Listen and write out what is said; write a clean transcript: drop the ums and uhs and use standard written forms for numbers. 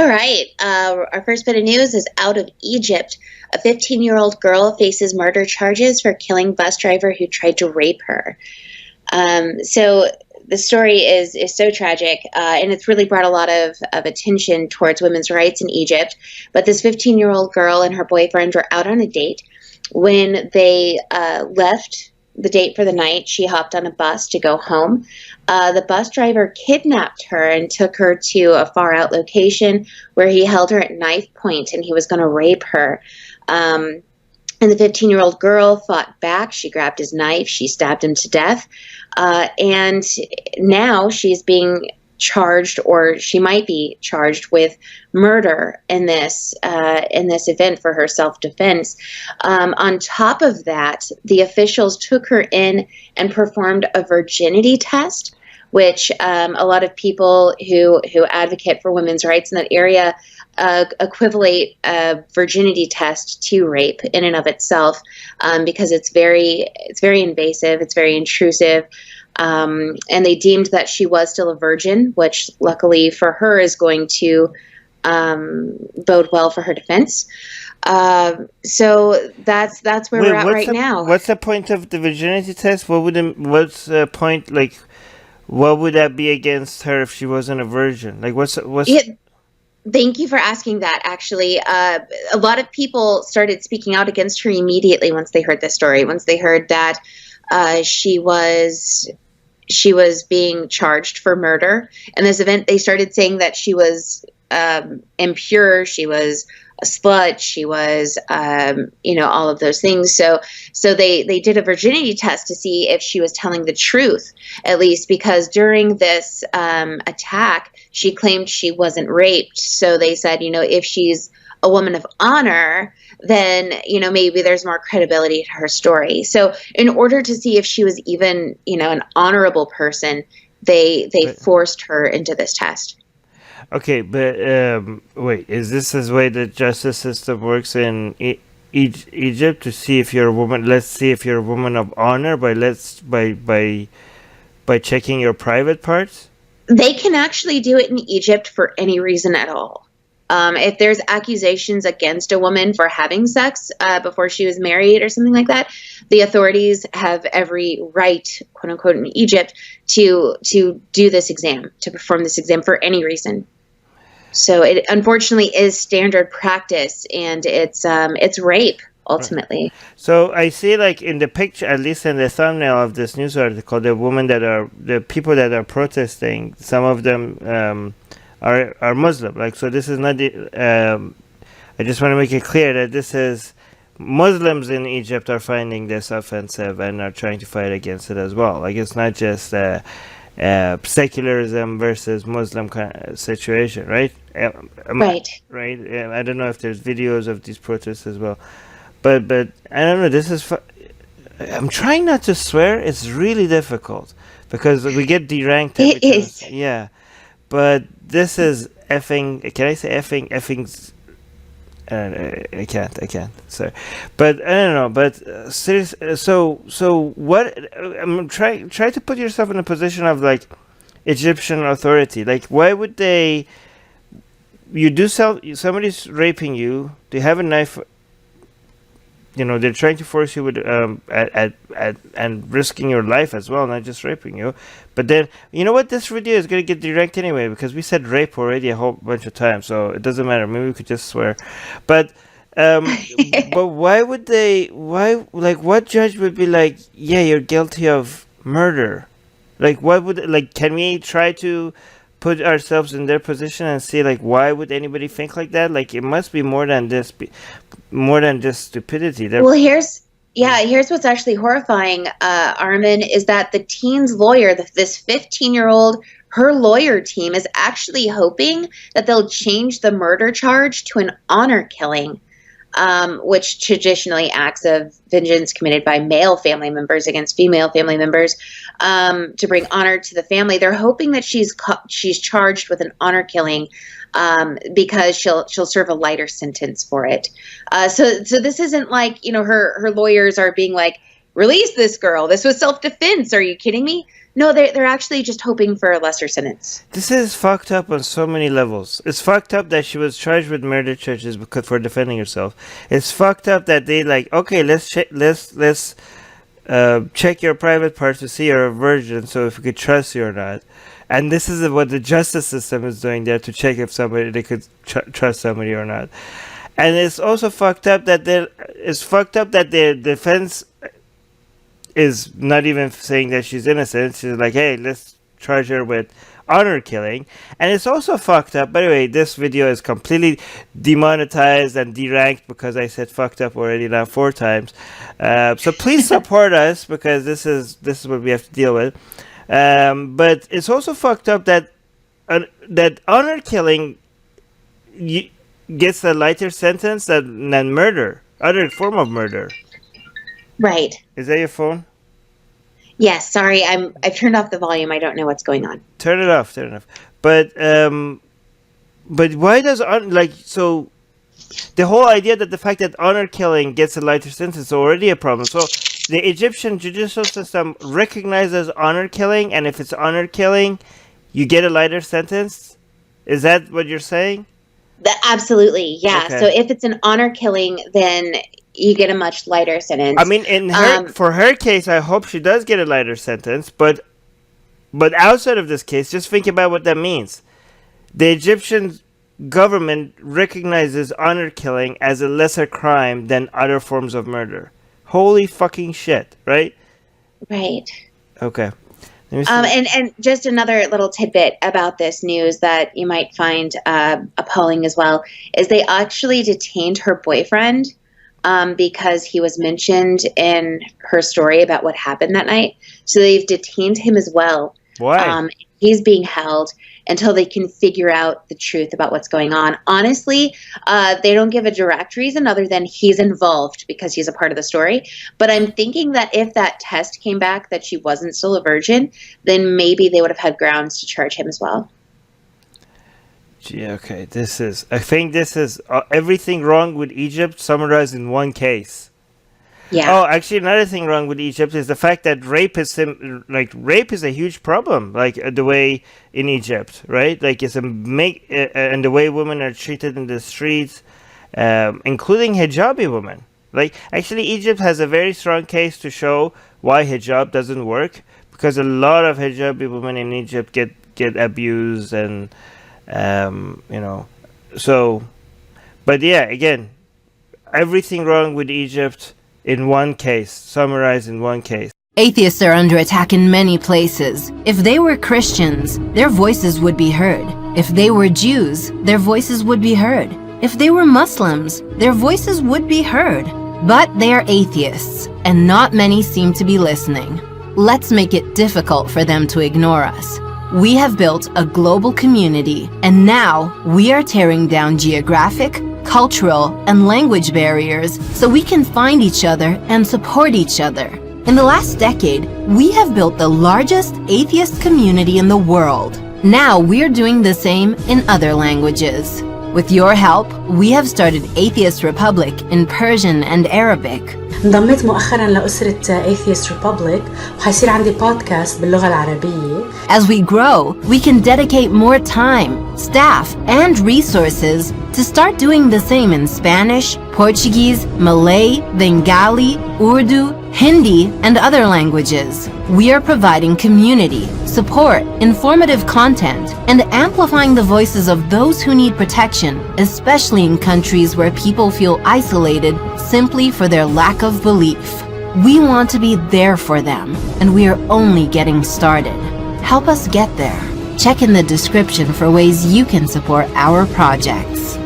All right. Our first bit of news is out of Egypt. A 15-year-old girl faces murder charges for killing bus driver who tried to rape her. So the story is so tragic, and it's really brought a lot of attention towards women's rights in Egypt. But this 15-year-old girl and her boyfriend were out on a date. When they left the date for the night, she hopped on a bus to go home. The bus driver kidnapped her and took her to a far out location where he held her at knife point and he was going to rape her. And the 15-year-old girl fought back. She grabbed his knife. She stabbed him to death. And now she's being charged, or she might be charged with murder in this event for her self-defense. On top of that, the officials took her in and performed a virginity test, which a lot of people who advocate for women's rights in that area equivalent a virginity test to rape in and of itself, because it's very invasive, it's very intrusive. And they deemed that she was still a virgin, which luckily for her is going to bode well for her defense. So that's where we're at right now. What's the point of the virginity test? What's the point? Like, what would that be against her if she wasn't a virgin? Like, what's Thank you for asking that. Actually, a lot of people started speaking out against her immediately once they heard this story. Once they heard that she was being charged for murder in this event, they started saying that she was impure, she was a slut, she was all of those things. So they did a virginity test to see if she was telling the truth, at least, because during this attack she claimed she wasn't raped. So they said, if she's a woman of honor, then maybe there's more credibility to her story. So in order to see if she was even an honorable person, they forced her into this test. Okay, but wait, is this the way the justice system works in Egypt, to see if you're a woman? Let's see if you're a woman of honor by checking your private parts. They can actually do it in Egypt for any reason at all. If there's accusations against a woman for having sex before she was married or something like that, the authorities have every right, quote unquote, in Egypt to do this exam, to perform this exam for any reason. So it unfortunately is standard practice, and it's rape ultimately. So I see, like in the picture, at least in the thumbnail of this news article, the people that are protesting, some of them are Muslim. Like, so this is not I just want to make it clear that this is Muslims in Egypt are finding this offensive and are trying to fight against it as well. Like, it's not just secularism versus Muslim kind of situation, right? Right. Right. I don't know if there's videos of these protests as well, but I don't know. This is. I'm trying not to swear. It's really difficult because we get deranked. It is. Yeah, but this is effing. Can I say effing? I can't. Sorry, but I don't know. But seriously, so what? I'm trying to put yourself in a position of like Egyptian authority. Like, why would they? Somebody's raping you. They have a knife. They're trying to force you with and risking your life as well, not just raping you. But then, you know what? This video is going to get direct anyway, because we said rape already a whole bunch of times, so it doesn't matter. Maybe we could just swear. But but why would they? Why, like, what judge would be like, yeah, you're guilty of murder? Like, what would, like, can we try to put ourselves in their position and see, like, why would anybody think like that? Like, it must be more than this, more than just stupidity. Well, here's what's actually horrifying, Armin, is that the teen's lawyer, this 15-year-old, her lawyer team is actually hoping that they'll change the murder charge to an honor killing, which traditionally acts of vengeance committed by male family members against female family members, to bring honor to the family. They're hoping that she's charged with an honor killing, because she'll serve a lighter sentence for it. So this isn't like, her lawyers are being like, release this girl. This was self-defense. Are you kidding me? No, they're actually just hoping for a lesser sentence. This is fucked up on so many levels. It's fucked up that she was charged with murder charges because for defending herself. It's fucked up that they like, okay, let's check your private parts to see you're a virgin, so if we could trust you or not. And this is what the justice system is doing there to check if they could trust somebody or not. And it's also fucked up that their defense is not even saying that she's innocent. She's like, hey, let's charge her with honor killing. And it's also fucked up. By the way, this video is completely demonetized and deranked because I said fucked up already now 4 times. So please support us because this is what we have to deal with. But it's also fucked up that honor killing gets a lighter sentence than murder, other form of murder. Right. Is that your phone? Yes. Sorry, I've turned off the volume. I don't know what's going on. Turn it off. But why does so? The whole idea that the fact that honor killing gets a lighter sentence is already a problem. So the Egyptian judicial system recognizes honor killing, and if it's honor killing, you get a lighter sentence. Is that what you're saying? Absolutely, yeah. Okay. So if it's an honor killing, then you get a much lighter sentence. I mean, for her case, I hope she does get a lighter sentence. But outside of this case, just think about what that means. The Egyptian government recognizes honor killing as a lesser crime than other forms of murder. Holy fucking shit, right? Right. Okay. And just another little tidbit about this news that you might find appalling as well is they actually detained her boyfriend because he was mentioned in her story about what happened that night. So they've detained him as well. Why? He's being held until they can figure out the truth about what's going on. Honestly, they don't give a direct reason other than he's involved because he's a part of the story. But I'm thinking that if that test came back that she wasn't still a virgin, then maybe they would have had grounds to charge him as well. Yeah, okay. I think this is everything wrong with Egypt summarized in one case. Yeah. Oh, actually, another thing wrong with Egypt is the fact that rape is a huge problem. Like the way in Egypt, right? Like and the way women are treated in the streets, including hijabi women. Like actually, Egypt has a very strong case to show why hijab doesn't work because a lot of hijabi women in Egypt get abused and So, but yeah, again, everything wrong with Egypt. In one case, summarized in one case. Atheists are under attack in many places. If they were Christians, their voices would be heard. If they were Jews, their voices would be heard. If they were Muslims, their voices would be heard. But they are atheists, and not many seem to be listening. Let's make it difficult for them to ignore us. We have built a global community, and now we are tearing down geographic, cultural, and language barriers so we can find each other and support each other. In the last decade, we have built the largest atheist community in the world. Now we're doing the same in other languages. With your help, we have started Atheist Republic in Persian and Arabic. انضميت مؤخرا لأسرة Atheist Republic وحيصير عندي بودكاست باللغة العربية. As we grow, we can dedicate more time, staff, and resources to start doing the same in Spanish, Portuguese, Malay, Bengali, Urdu, Hindi, and other languages. We are providing community, support, informative content, and amplifying the voices of those who need protection, especially in countries where people feel isolated simply for their lack of belief. We want to be there for them, and we are only getting started. Help us get there. Check in the description for ways you can support our projects.